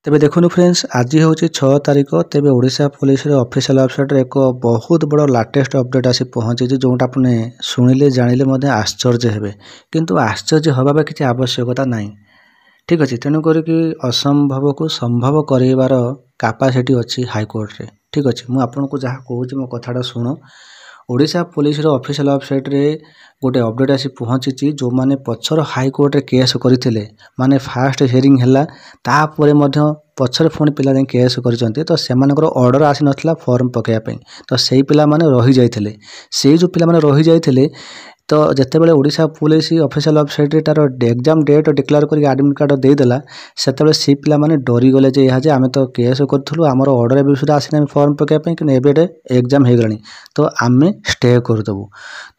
तेबे देखुनु फ्रेंड्स आज हूँ 6 तारिख तेबे ओडिशा पुलिस ऑफिशियल वेबसाइट रे एक बहुत बड़ लाटेस्ट अपडेट आसी पहुंची जोटा आपने शुणिले जानिले आश्चर्य हेबे किंतु आश्चर्य हवा किसी आवश्यकता नहीं। ठीक अच्छे तेणुक असंभव को संभव कर कैपेसिटी अच्छी हाईकोर्ट रे। ठीक अच्छे मुझे आपको जहाँ कहूँ मो कथाटा शुण। ओडिशा पुलिस ऑफिशियल वेबसाइट रे गोटे अपडेट आसी पहुंची जो माने पछर हाईकोर्ट रे केस करथिले माने फास्ट हियरिंग हैला तापर पछर पुणी पिला केस कर तो सेमानकर ऑर्डर आसी नथिला फॉर्म पकेया पे तो सेही पिला माने रही जाइथिले से जो पिला माने रही जाइथिले तो जितेबाला ओडिशा पुलिस ऑफिशियल वेबसाइट रे तार एग्जाम डेट डिक्लेयर करके एडमिट कार्ड देदेला से सी पिला माने डरी गले जे यहाँ आम तो केस करूँ आमर ऑर्डर भी सुधा आसी फॉर्म पकाइए कि एग्जाम हो गलानी तो आम स्टे करदेबू।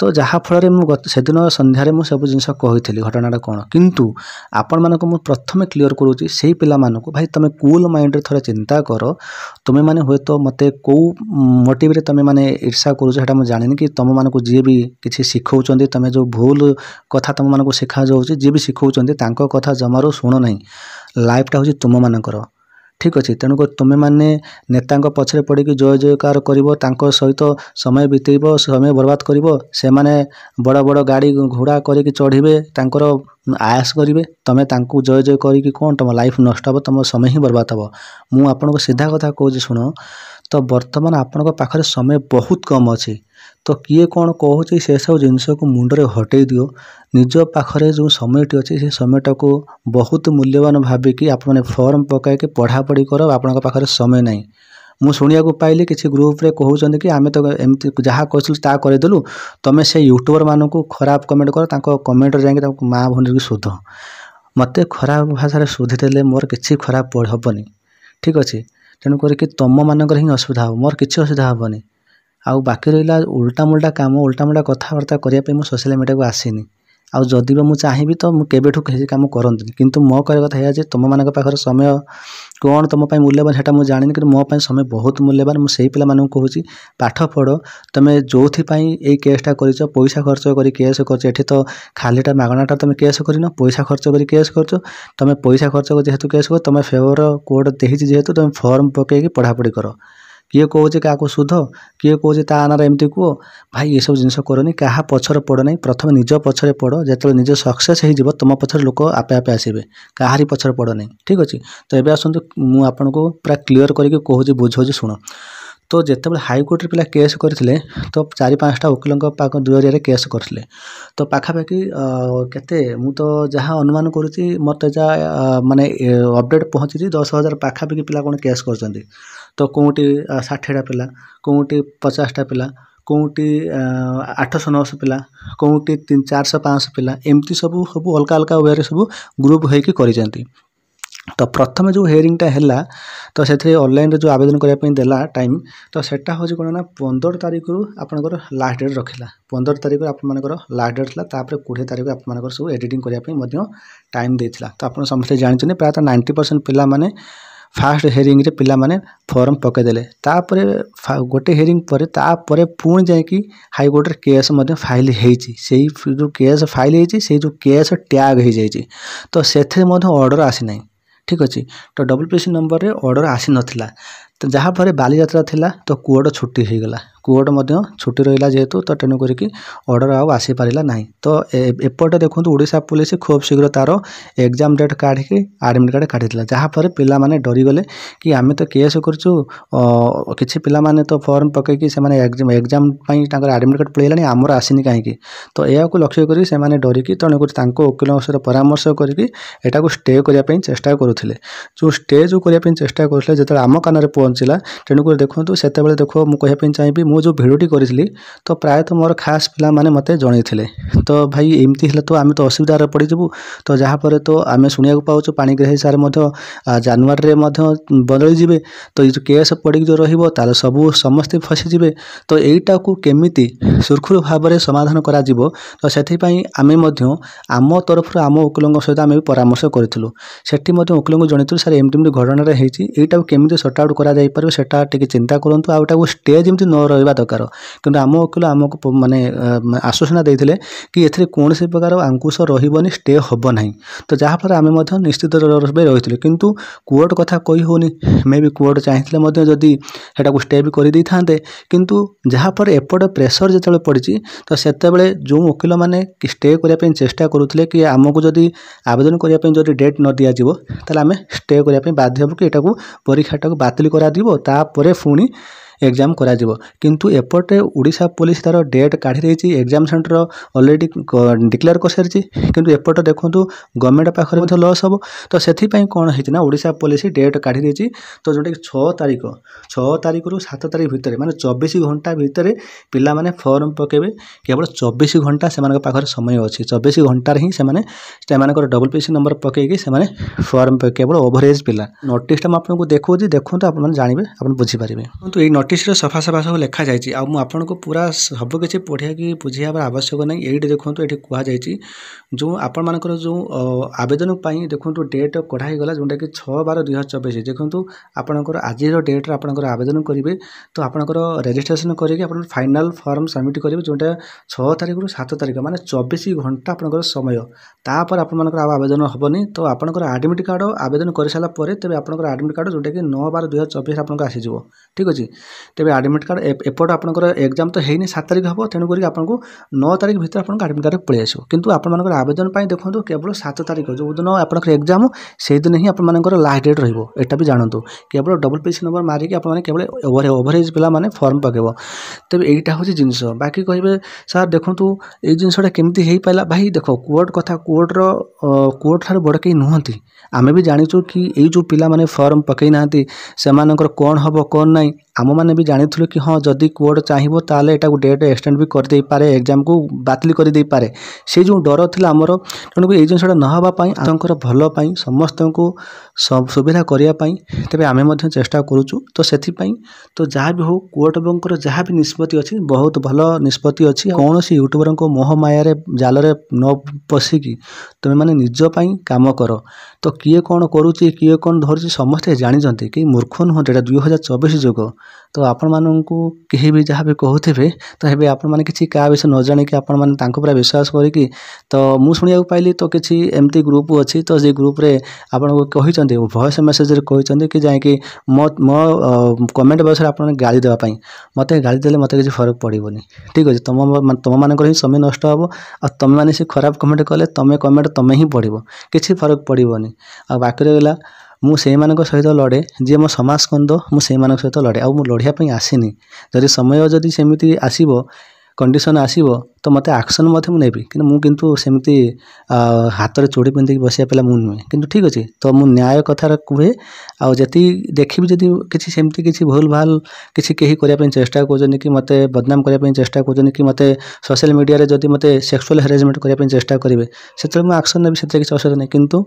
तो जहाँफल से दिन सन्धार मुझे सब जिन कही घटनाटा कौन किंतु आपण मानक मु प्रथम क्लीयर करूँ से पिला मानक भाई तुम कूल माइंड रे थोड़ा चिंता कर तुम्हें माने हुए तो मते कौ मोटिव रे तुम माने ईर्षा करूँ मुझे जानी कि तुम मानक जी भी किसी शिखौ तुम जो भूल कथा तुम मानक शिखा जाऊँगी जी भी शिखौते कथा जमारू शुण ना लाइफटा हूँ तुम मानकर। ठीक अच्छे तेणुक तुम मैंने नेता पछरे पड़ी जय जयकार कर सहित समय बितेब समय बर्बाद कर से बड़ बड़ गाड़ी घोड़ा करके चढ़े तांकर आयास करेंगे तुम जय जय करी कौन तुम लाइफ नष्ट हो तुम समय ही बर्बाद हो। मुझे आपको सीधा कथा कहूँ शुण तो बर्तमान आपण पाखे समय बहुत कम अच्छी तो किए कौन कहूँ से सब जिनस को मुंडरे हटई दियो निज पाखरे जो समयटी अच्छी से समयटा को बहुत मूल्यवान भाविकी आप फॉर्म पकाइके पढ़ापढ़ी कर आपण पाखे समय नहीं। मु शुणिया पाइली किसी ग्रुप रे कहते कि आम तो एमती जहाँ कहता करदेलु तुम से यूट्यूबर मानक खराब कमेंट कर कमेंट जाकि माँ भनी की शोध मत खराब भाषा शोधीदेले मोर किसी खराब हेनी। ठीक अच्छे तेणुक तुम मानक ही असुविधा हो मोर किसी असुविधा हेनी आउ बाकी रहा उल्टा मुल्टा काम उल्टा मुल्टा कथबार्ता करने मुझे सोशल मीडिया को आसीनी आउ जदि भी मुझे चाहिए तो मुझे किसी काम करती किंतु मो कह कथा है तुम मान पाखे समय कौन तुम मूल्यवान है मुझे जानी कि मो समय बहुत मूल्यवान मुझे पिला कहूँ पाठ पढ़ तुम जो ये केसटा कर पैसा खर्च कर केस कर तो खालीटा मागणाटा तुम केस कर पैसा खर्च कर केस कर तुम पैसा खर्च कर जेहेतु केस कर तुम फेवर कोर्ट देती जेहेतु तुम फॉर्म पकईकि पढ़ापढ़ी कर किए कहे क्या शुद्ध किए कहे ता आनार एमती कह भाई ये सब जिन करनी क्या पछर पड़ ना प्रथम निज पछरे पड़ जो निज सक्सेस हो तुम पछर लोक आपे आपे आसबे कहारी पछर पड़ ना। ठीक अच्छे तो ये आसतु मुझे पूरा क्लीयर करके कहूँ बुझे शुण। तो जितेबाला हाईकोर्ट पिला केस करते तो 4-5टा वकिलों पाख जरिए केस करते तो पाखापाखि केते मु तो जहाँ अनुमान करुँची मत जहाँ माने अपडेट पहुँची 10,000 पाखापाखि पिला कौन केस कर तो कौटी 60टा पिला कौटी 50टा पिला कौटी 800-900 पिला कौटी 300-400-500 पिला एमती सब सब अलग अलग वे सब ग्रुप होकर कर। तो प्रथम जो हियरिंगटा है तो से ऑनलाइन जो आवेदन करने देला टाइम तो सेटा हूँ कौन ना 15 तारिख रु आपंकर लास्ट डेट रखिला 15 तारिख आपर लास्ट डेट था 20 तारिख आप सब एडिटिंग करने टाइम देता। तो आप समस्त जानते प्रायतः 90% पिला माने फास्ट हियरिंग रे पिला माने फॉर्म पकईदेले गोटे हियरिंग पर पुणी जाकि हाईकोर्ट केस फाइल हो जो केस फाइल हो जो केस टैग हो जाए तो से ऑर्डर आसी ना। ठीक अच्छे तो WPC नंबर रे ऑर्डर आसी नथिला तो जहाँ पर बालीजात्रा थिला तो कोर्ट छुट्टी हो गला कोर्ट छुट्टी रहा जेहेतु तो तेणुक ऑर्डर आसी पारा ना। तो एपटे देखो ओडिशा पुलिस खूब शीघ्र तार एग्जाम डेट काढ़ी एडमिट कार्ड काढ़ी जहाँ पर पिला माने डरीगले कि आम तो केस करूँ किसी पिला माने तो फॉर्म पकईकि से एग्जाम एडमिट कार्ड पड़ेगा आमर आसनी कहीं तो यह लक्ष्य कर डरिकी तेणुक वकिलों सहित परामर्श करके स्टे करने चेष्टा करुले जो स्टे जो करने चेष्टा करते जो आम कान पहुँचला तेणुक देखो से देखो मुझे कहना चाहिए मुझे जो भिडटी करी तो प्रायतः मोर खास पिला माने मते जणैथिले तो भाई एमती है तो आम तो असुविधार पड़ीजु तो जहाँ पर तो आम शुणा पाचु पाणिग्राही सार जानुआरी बदली जीवे तो ये जो केस पड़ी जो रहा सबू समस्ते फसीजे तो यहीटा को केमिति सुरखुर भाव में समाधान करा तो से आम तरफ आम वकिलों सहित आम भी परामर्श करूँ सेठी वकिलों को जनइलु सार एमती घटना यहाँ को केमी सर्ट आउट कर चिंता करूँ आउटा स्टे जमी न କରିବା ଦରକାର କିନ୍ତୁ ଆମ ଓକିଲ ଆମକୁ ମାନେ ଆଶ୍ୱାସନା ଦେଇଥିଲେ କି ଏଥିରେ କୌଣସି ପ୍ରକାର ଅଙ୍କୁଶ ରହିବନି, ଷ୍ଟେ ହେବ ନାହିଁ। ତ ଯାହାଫଳରେ ଆମେ ମଧ୍ୟ ନିଶ୍ଚିତ ଭାବେ ରହିଥିଲୁ। କିନ୍ତୁ କୋର୍ଟ କଥା କହି ହେଉନି, ମେ ବି କୋର୍ଟ ଚାହିଁଥିଲେ ମଧ୍ୟ ଯଦି ସେଟାକୁ ଷ୍ଟେ ବି କରିଦେଇଥାନ୍ତେ। କିନ୍ତୁ ଯାହାଫଳରେ ଏପଟେ ପ୍ରେସର ଯେତେବେଳେ ପଡ଼ିଛି ତ ସେତେବେଳେ ଯେଉଁ ଓକିଲମାନେ ଷ୍ଟେ କରିବା ପାଇଁ ଚେଷ୍ଟା କରୁଥିଲେ କି ଆମକୁ ଯଦି ଆବେଦନ କରିବା ପାଇଁ ଯଦି ଡେଟ୍ ନ ଦିଆଯିବ ତାହେଲେ ଆମେ ଷ୍ଟେ କରିବା ପାଇଁ ବାଧ୍ୟ ହେବୁ କି ଏଟାକୁ ପରୀକ୍ଷାଟାକୁ ବାତିଲ କରାଯିବ, ତାପରେ ପୁଣି ଏକ୍ଜାମ୍ କରାଯିବ। କିନ୍ତୁ ଏପଟେ ଓଡ଼ିଶା ପୋଲିସ ତା'ର ଡେଟ୍ କାଢ଼ି ଦେଇଛି, ଏକ୍ଜାମ୍ ସେଣ୍ଟର ଅଲରେଡ଼ି ଡିକ୍ଲେୟାର କରିସାରିଛି। କିନ୍ତୁ ଏପଟେ ଦେଖନ୍ତୁ ଗଭର୍ଣ୍ଣମେଣ୍ଟ ପାଖରେ ମଧ୍ୟ ଲସ୍ ହେବ। ତ ସେଥିପାଇଁ କ'ଣ ହେଇଛି ନା ଓଡ଼ିଶା ପୋଲିସ ଡେଟ୍ କାଢ଼ି ଦେଇଛି। ତ ଯେଉଁଟାକି 6 ତାରିଖରୁ 7 ତାରିଖ ଭିତରେ ମାନେ 24 ଘଣ୍ଟା ଭିତରେ ପିଲାମାନେ ଫର୍ମ ପକାଇବେ। କେବଳ 24 ଘଣ୍ଟା ସେମାନଙ୍କ ପାଖରେ ସମୟ ଅଛି। 24 ଘଣ୍ଟାରେ ହିଁ ସେମାନଙ୍କର ଡବଲ୍ ପିସି ନମ୍ବର ପକାଇକି ସେମାନେ ଫର୍ମ କେବଳ ଓଭରଏଜ୍ ପିଲା। ନୋଟିସଟା ମୁଁ ଆପଣଙ୍କୁ ଦେଖାଉଛି, ଦେଖନ୍ତୁ ଆପଣମାନେ ଜାଣିବେ, ଆପଣ ବୁଝିପାରିବେ। କିନ୍ତୁ ଏଇ ନୋଟିସରେ ସଫା ସବୁ ଲେଖାଯାଇଛି। ଆଉ ମୁଁ ଆପଣଙ୍କୁ ପୁରା ସବୁକିଛି ପଢ଼ିବାକୁ ବୁଝେଇବା ଆବଶ୍ୟକ ନାହିଁ। ଏଇଠି ଦେଖନ୍ତୁ, ଏଠି କୁହାଯାଇଛି ଯେଉଁ ଆପଣମାନଙ୍କର ଯେଉଁ ଆବେଦନ ପାଇଁ ଦେଖନ୍ତୁ ଡେଟ୍ କଢ଼ା ହେଇଗଲା ଯେଉଁଟାକି 6/12/2024। ଦେଖନ୍ତୁ ଆପଣଙ୍କର ଆଜିର ଡେଟ୍ରେ ଆପଣଙ୍କର ଆବେଦନ କରିବେ ତ ଆପଣଙ୍କର ରେଜିଷ୍ଟ୍ରେସନ୍ କରିକି ଆପଣ ଫାଇନାଲ୍ ଫର୍ମ ସବମିଟ୍ କରିବେ ଯେଉଁଟା 6 ତାରିଖରୁ 7 ତାରିଖ ମାନେ 24 ଘଣ୍ଟା ଆପଣଙ୍କର ସମୟ। ତାପରେ ଆପଣମାନଙ୍କର ଆଉ ଆବେଦନ ହେବନି। ତ ଆପଣଙ୍କର ଆଡ଼ମିଟ୍ କାର୍ଡ଼ ଆବେଦନ କରିସାରିଲା ପରେ ତେବେ ଆପଣଙ୍କର ଆଡ଼ମିଟ୍ କାର୍ଡ଼ ଯେଉଁଟାକି 9/12/2024 ଆପଣଙ୍କୁ ଆସିଯିବ। ଠିକ୍ ଅଛି। ତେବେ ଆଡ଼ମିଟ୍ କାର୍ଡ଼ ଏପଟ ଆପଣଙ୍କର ଏକ୍ଜାମ୍ ତ ହେଇନି, 7 ତାରିଖ ହେବ, ତେଣୁକରି ଆପଣଙ୍କୁ 9 ତାରିଖ ଭିତରେ ଆପଣଙ୍କ ଆଡ଼ମିଟ୍ କାର୍ଡ଼ ପଳେଇ ଆସିବ। କିନ୍ତୁ ଆପଣମାନଙ୍କର ଆବେଦନ ପାଇଁ ଦେଖନ୍ତୁ କେବଳ 7 ତାରିଖ ଯେଉଁଦିନ ଆପଣଙ୍କର ଏକ୍ଜାମ୍ ସେଇଦିନ ହିଁ ଆପଣମାନଙ୍କର ଲାଷ୍ଟ ଡେଟ୍ ରହିବ। ଏଟା ବି ଜାଣନ୍ତୁ। କେବଳ ଡବଲ୍ ପିସି ନମ୍ବର ମାରିକି ଆପଣମାନେ କେବଳ ଓଭରଏଜ୍ ପିଲାମାନେ ଫର୍ମ ପକାଇବ। ତେବେ ଏଇଟା ହେଉଛି ଜିନିଷ। ବାକି କହିବେ ସାର୍ ଦେଖନ୍ତୁ ଏଇ ଜିନିଷଟା କେମିତି ହେଇପାରିଲା। ଭାଇ ଦେଖ, କୋର୍ଟ କଥା, କୋର୍ଟ ଠାରୁ ବଡ଼ କେହି ନୁହନ୍ତି। ଆମେ ବି ଜାଣିଛୁ କି ଏଇ ଯେଉଁ ପିଲାମାନେ ଫର୍ମ ପକାଇ ନାହାନ୍ତି ସେମାନଙ୍କର କ'ଣ ହେବ କ'ଣ ନାହିଁ। ଆମମାନେ ବି ଜାଣିଥିଲୁ କି ହଁ ଯଦି କୋର୍ଟ ଚାହିଁବ ତାହେଲେ ଏଟାକୁ ଡେଟ୍ ଏକ୍ସଟେଣ୍ଡ ବି କରିଦେଇପାରେ, ଏକ୍ଜାମ୍କୁ ବାତିଲ କରିଦେଇପାରେ। ସେ ଯେଉଁ ଡର ଥିଲା ଆମର, ତେଣୁକରି ଏଇ ଜିନିଷଟା ନ ହେବା ପାଇଁ ତାଙ୍କର ଭଲ ପାଇଁ ସମସ୍ତଙ୍କୁ ସୁବିଧା କରିବା ପାଇଁ ତେବେ ଆମେ ମଧ୍ୟ ଚେଷ୍ଟା କରୁଛୁ। ତ ସେଥିପାଇଁ ତ ଯାହା ବି ହେଉ କୋର୍ଟଙ୍କର ଯାହା ବି ନିଷ୍ପତ୍ତି ଅଛି ବହୁତ ଭଲ ନିଷ୍ପତ୍ତି ଅଛି। କୌଣସି ୟୁଟ୍ୟୁବରଙ୍କ ମୋହମାୟାରେ ଜାଲରେ ନ ପଶିକି ତୁମେମାନେ ନିଜ ପାଇଁ କାମ କର। ତ କିଏ କ'ଣ କରୁଛି, କିଏ କ'ଣ ଧରୁଛି ସମସ୍ତେ ଜାଣିଛନ୍ତି, କେହି ମୂର୍ଖ ନୁହନ୍ତି। ଏଇଟା 2024 ଯୁଗ। ତ ଆପଣମାନଙ୍କୁ କେହି ବି ଯାହା ବି କହୁଥିବେ ତ ଏବେ ଆପଣମାନେ କିଛି କାହା ବିଷୟ ନ ଜାଣିକି ଆପଣମାନେ ତାଙ୍କ ଉପରେ ବିଶ୍ୱାସ କରିକି, ତ ମୁଁ ଶୁଣିବାକୁ ପାଇଲି ତ କିଛି ଏମିତି ଗ୍ରୁପ୍ ଅଛି ତ ସେ ଗ୍ରୁପ୍ରେ ଆପଣଙ୍କୁ କହିଛନ୍ତି, ଭଏସ୍ ମେସେଜରେ କହିଛନ୍ତି କି ଯାଇକି ମୋ କମେଣ୍ଟ ବକ୍ସରେ ଆପଣମାନେ ଗାଳି ଦେବା ପାଇଁ। ମୋତେ ଗାଳି ଦେଲେ ମୋତେ କିଛି ଫରକ ପଡ଼ିବନି। ଠିକ୍ ଅଛି। ତୁମମାନଙ୍କର ହିଁ ସମୟ ନଷ୍ଟ ହେବ। ଆଉ ତୁମେମାନେ ସେ ଖରାପ କମେଣ୍ଟ କଲେ ତମେ ହିଁ ପଡ଼ିବ, କିଛି ଫରକ ପଡ଼ିବନି। ଆଉ ବାକି ରହିଲା ମୁଁ ସେଇମାନଙ୍କ ସହିତ ଲଢ଼େ ଯିଏ ମୋ ସମାଜ ସ୍କନ୍ଦ, ମୁଁ ସେଇମାନଙ୍କ ସହିତ ଲଢ଼େ। ଆଉ ମୁଁ ଲଢ଼ିବା ପାଇଁ ଆସିନି। ଯଦି ସମୟ ଯଦି ସେମିତି ଆସିବ, କଣ୍ଡିସନ୍ ଆସିବ ତ ମୋତେ ଆକ୍ସନ୍ ମଧ୍ୟ ମୁଁ ନେବି। କିନ୍ତୁ ସେମିତି ହାତରେ ଚୁଡ଼ି ପିନ୍ଧିକି ବସିବା ପିଲା ମୁଁ ନୁହେଁ। କିନ୍ତୁ ଠିକ୍ ଅଛି। ତ ମୁଁ ନ୍ୟାୟ କଥାରେ କୁହେ। ଆଉ ଯେତିକି ଦେଖିବି ଯଦି କିଛି ସେମିତି କିଛି ଭୁଲ ଭାଲ କିଛି କେହି କରିବା ପାଇଁ ଚେଷ୍ଟା କରୁଛନ୍ତି କି ମୋତେ ବଦନାମ କରିବା ପାଇଁ ଚେଷ୍ଟା କରୁଛନ୍ତି କି ମୋତେ ସୋସିଆଲ ମିଡ଼ିଆରେ ଯଦି ମୋତେ ସେକ୍ସୁଆଲ୍ ହାରାସମେଣ୍ଟ କରିବା ପାଇଁ ଚେଷ୍ଟା କରିବେ, ସେତେବେଳେ ମୁଁ ଆକ୍ସନ୍ ନେବି, ସେଥିରେ କିଛି ଅସୁବିଧା ନାହିଁ। କିନ୍ତୁ